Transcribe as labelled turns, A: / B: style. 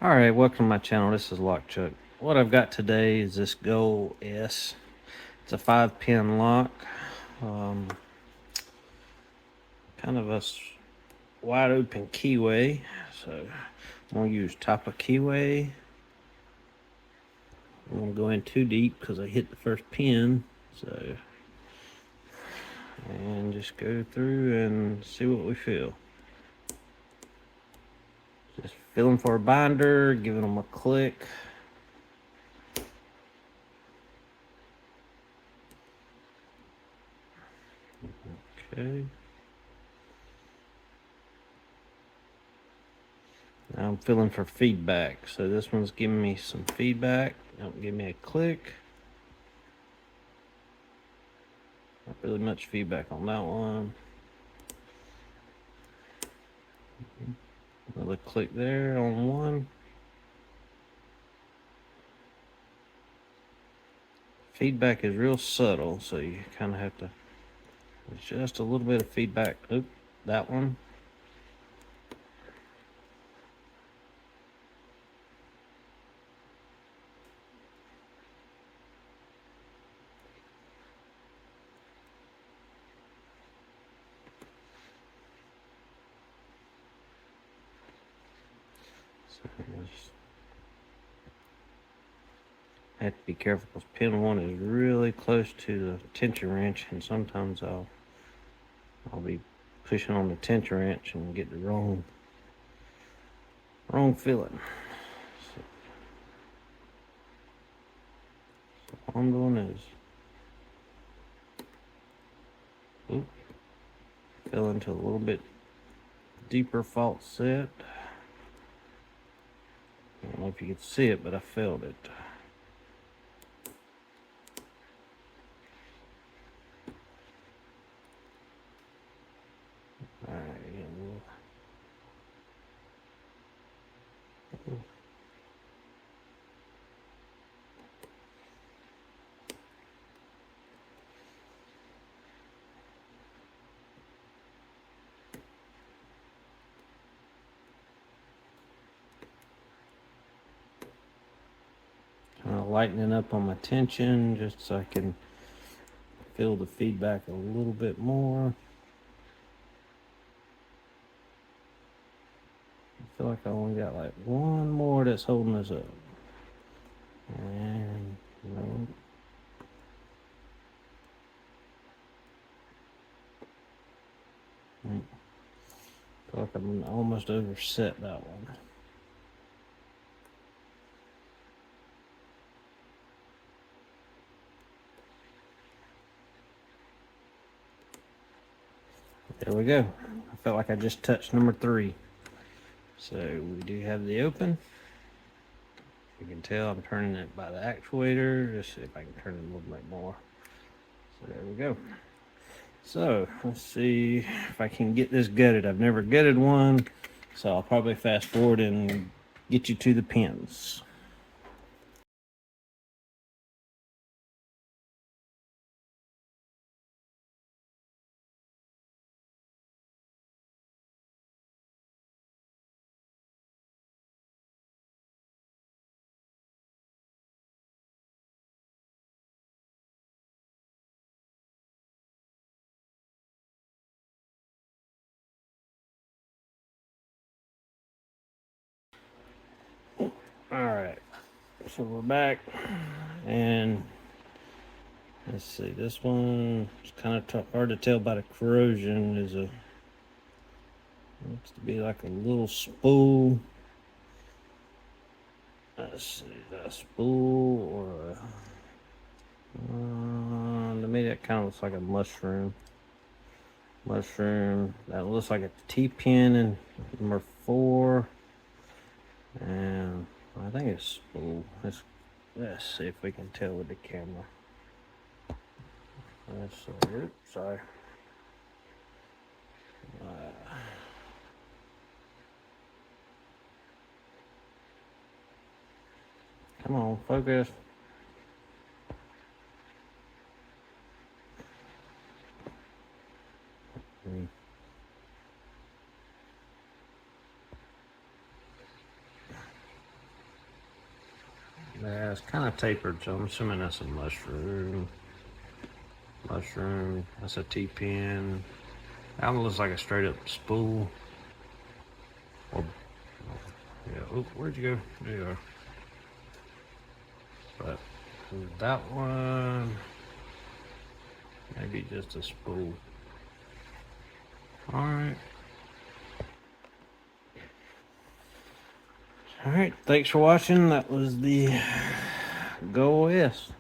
A: Alright, welcome to my channel. This is Lock Chuck. What I've got today is this Go S. It's a 5-pin lock. Kind of a wide open keyway. So I'm going to use top of keyway. I won't go in too deep because I hit the first pin. And just go through and see what we feel. Just feeling for a binder, giving them a click. Okay. Now I'm feeling for feedback. So this one's giving me some feedback. Don't give me a click. Not really much feedback on that one. Another click there on one. Feedback is real subtle, so you kind of have to just a little bit of feedback. Oop, that one. So I have to be careful because pin 1 is really close to the tension wrench, and sometimes I'll be pushing on the tension wrench and get the wrong feeling. So all I'm doing is fell into a little bit deeper fault set. I don't know if you could see it, but I felt it. Alright, kind of lightening up on my tension just so I can feel the feedback a little bit more. I feel like I only got like one more that's holding us up. And no. I feel like I'm almost overset that one. There we go. I felt like I just touched number 3. So we do have the open. You can tell I'm turning it by the actuator. Just see if I can turn it a little bit more. So there we go. So let's see if I can get this gutted. I've never gutted one, so I'll probably fast forward and get you to the pins. All right, so we're back, and let's see. This one is kind of hard to tell by the corrosion. Looks to be like a little spool. Let's see, a spool or to me that kind of looks like a mushroom. That looks like a T-pin in number 4, and I think it's spool. Let's see if we can tell with the camera. Let's see. Oops, sorry. Come on, focus. it's kind of tapered, so I'm assuming that's a mushroom. Mushroom. That's a T-pin. That one looks like a straight up spool. Or, yeah. Oh, where'd you go? There you are. But that one, maybe just a spool. All right. All right. Thanks for watching. That was the GoOS.